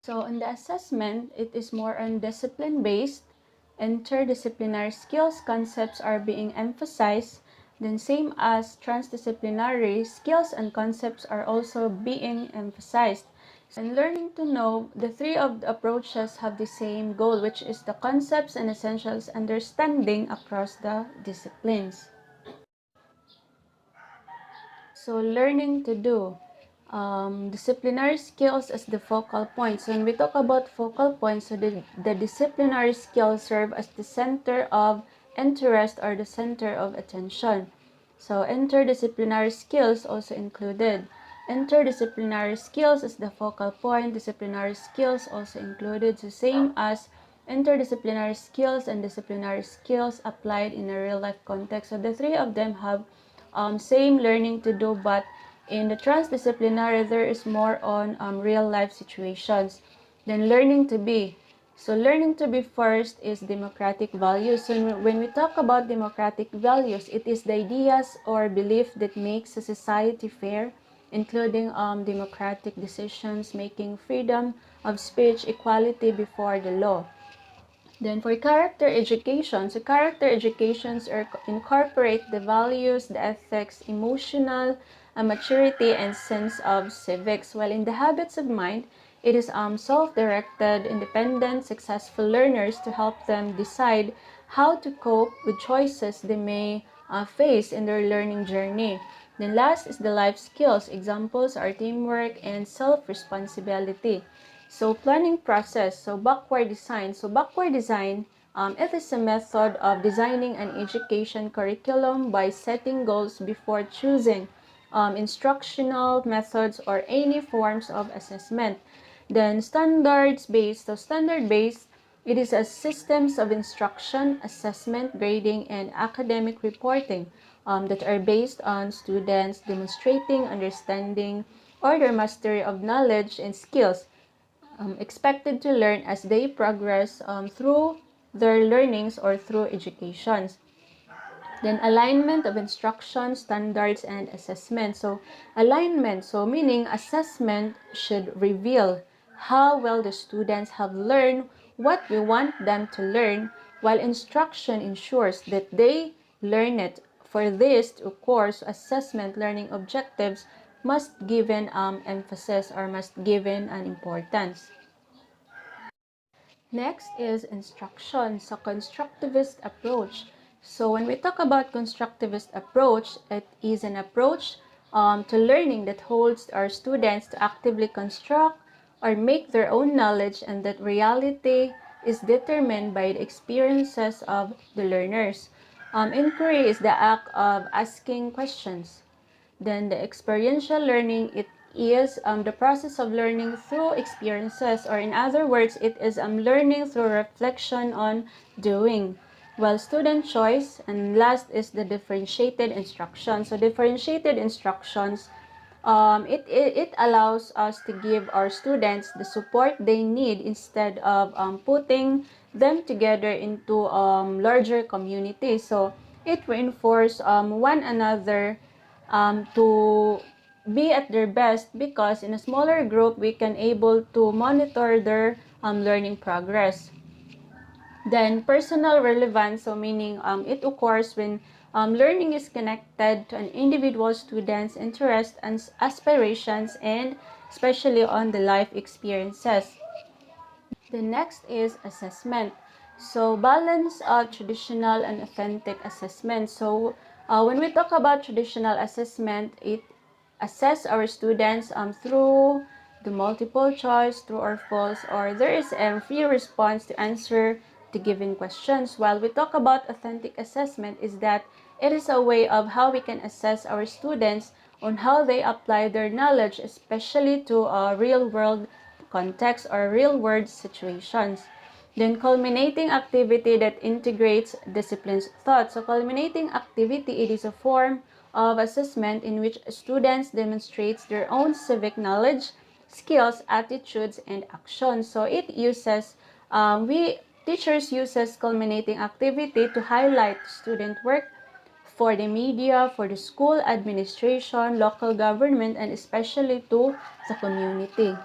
So on the assessment, it is more on discipline-based. Interdisciplinary skills concepts are being emphasized. Then same as transdisciplinary skills and concepts are also being emphasized. And learning to know, the three of the approaches have the same goal, which is the concepts and essentials understanding across the disciplines. So learning to do. Disciplinary skills as the focal points. When we talk about focal points, so the disciplinary skills serve as the center of interest or the center of attention. So interdisciplinary skills also included. Interdisciplinary skills is the focal point. Disciplinary skills also included. So same as interdisciplinary skills and disciplinary skills applied in a real life context. So the three of them have same learning to do, but in the transdisciplinary, there is more on real life situations. Then learning to be. So learning to be first is democratic values. So when we talk about democratic values, it is the ideas or belief that makes a society fair, including democratic decisions, making freedom of speech, equality before the law. Then for character education, so character educations are incorporate the values, the ethics, emotional maturity, and sense of civics. While in the habits of mind, it is self-directed, independent, successful learners to help them decide how to cope with choices they may face in their learning journey. Then last is the life skills. Examples are teamwork and self-responsibility. So planning process, so backward design. So backward design, it is a method of designing an education curriculum by setting goals before choosing instructional methods or any forms of assessment. Then standards based, so standard based, it is a systems of instruction, assessment, grading, and academic reporting that are based on students demonstrating understanding or their mastery of knowledge and skills expected to learn as they progress through their learnings or through educations. Then alignment of instruction, standards, and assessment. So alignment, so meaning assessment should reveal how well the students have learned what we want them to learn, while instruction ensures that they learn it. For this, of course, assessment learning objectives must given emphasis or must given an importance. Next is instruction, so constructivist approach. So when we talk about constructivist approach, it is an approach to learning that holds our students to actively construct or make their own knowledge, and that reality is determined by the experiences of the learners. Inquiry is the act of asking questions. Then the experiential learning, it is the process of learning through experiences, or in other words, it is learning through reflection on doing. While student choice, and last is the differentiated instruction. So differentiated instructions, it allows us to give our students the support they need instead of putting them together into larger communities. So it reinforces one another to be at their best, because in a smaller group we can able to monitor their learning progress. Then personal relevance, so meaning it occurs when learning is connected to an individual student's interests and aspirations, and especially on the life experiences. The next is assessment. So balance of traditional and authentic assessment. So when we talk about traditional assessment, it assess our students through the multiple choice, true or false, or there is a free response to answer the given questions. While we talk about authentic assessment, is that it is a way of how we can assess our students on how they apply their knowledge, especially to a real world context or real world situations. Then culminating activity that integrates disciplines thought. So culminating activity, it is a form of assessment in which students demonstrates their own civic knowledge, skills, attitudes, and actions. So it uses, we teachers uses culminating activity to highlight student work for the media, for the school administration, local government, and especially to the community.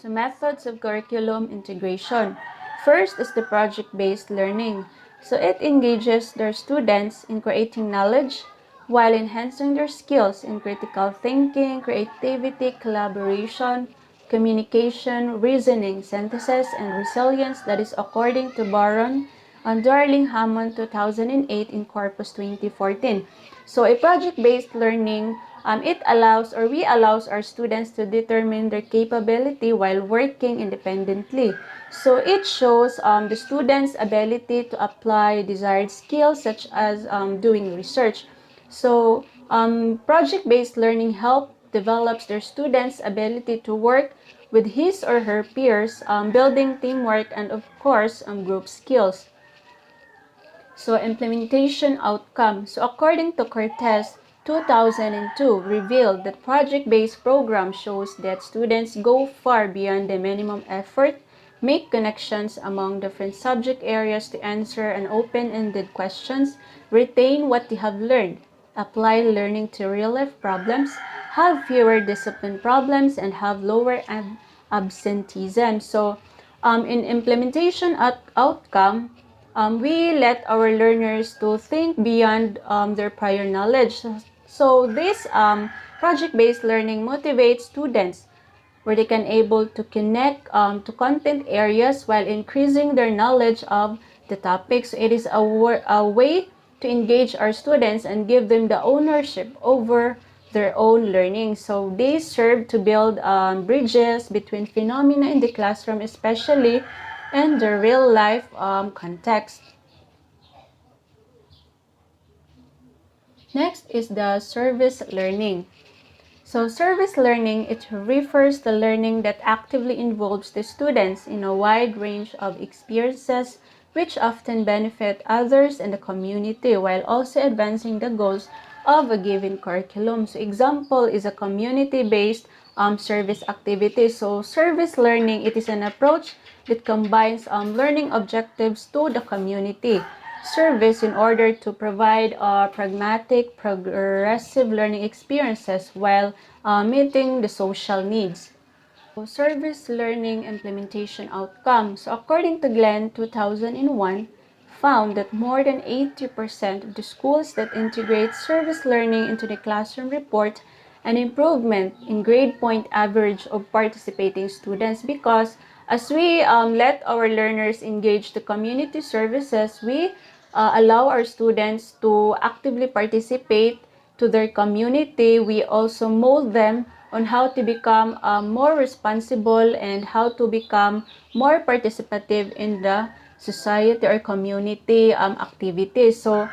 So methods of curriculum integration. First is the project-based learning. So it engages their students in creating knowledge while enhancing their skills in critical thinking, creativity, collaboration, communication, reasoning, synthesis, and resilience. That is according to Baron and Darling Hammond 2008 in Corpus 2014. So a project-based learning, it allows or we allows our students to determine their capability while working independently. So it shows the students' ability to apply desired skills such as doing research. So project-based learning help develops their students' ability to work with his or her peers, building teamwork and of course group skills. So implementation outcome. So according to Cortez, 2002 revealed that project-based program shows that students go far beyond the minimum effort, make connections among different subject areas to answer an open-ended questions, retain what they have learned, apply learning to real-life problems, have fewer discipline problems, and have lower absenteeism. So in implementation outcome, we let our learners to think beyond their prior knowledge. So this project-based learning motivates students where they can able to connect to content areas while increasing their knowledge of the topics. It is a way to engage our students and give them the ownership over their own learning. So they serve to build bridges between phenomena in the classroom, especially in the real life context. Next is the service learning. So service learning, it refers to learning that actively involves the students in a wide range of experiences which often benefit others in the community while also advancing the goals of a given curriculum. So example is a community-based service activity. So service learning, it is an approach that combines learning objectives to the community service in order to provide pragmatic, progressive learning experiences while meeting the social needs. So, service learning implementation outcomes. So, according to Glenn 2001, found that more than 80% of the schools that integrate service learning into the classroom report an improvement in grade point average of participating students because as we let our learners engage the community services, we allow our students to actively participate to their community. We also mold them on how to become more responsible and how to become more participative in the society or community activities. So,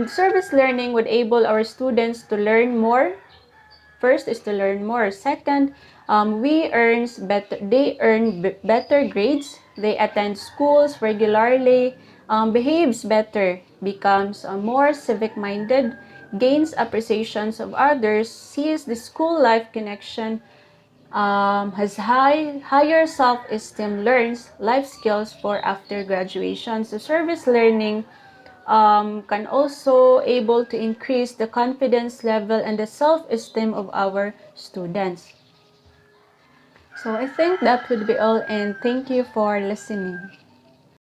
service learning would enable our students to learn more. First is to learn more. Second, they earn better grades. They attend schools regularly, behaves better, becomes more civic-minded, gains appreciations of others, sees the school life connection, has higher self-esteem, learns life skills for after graduation. So service learning can also able to increase the confidence level and the self-esteem of our students. So I think that would be all, and thank you for listening.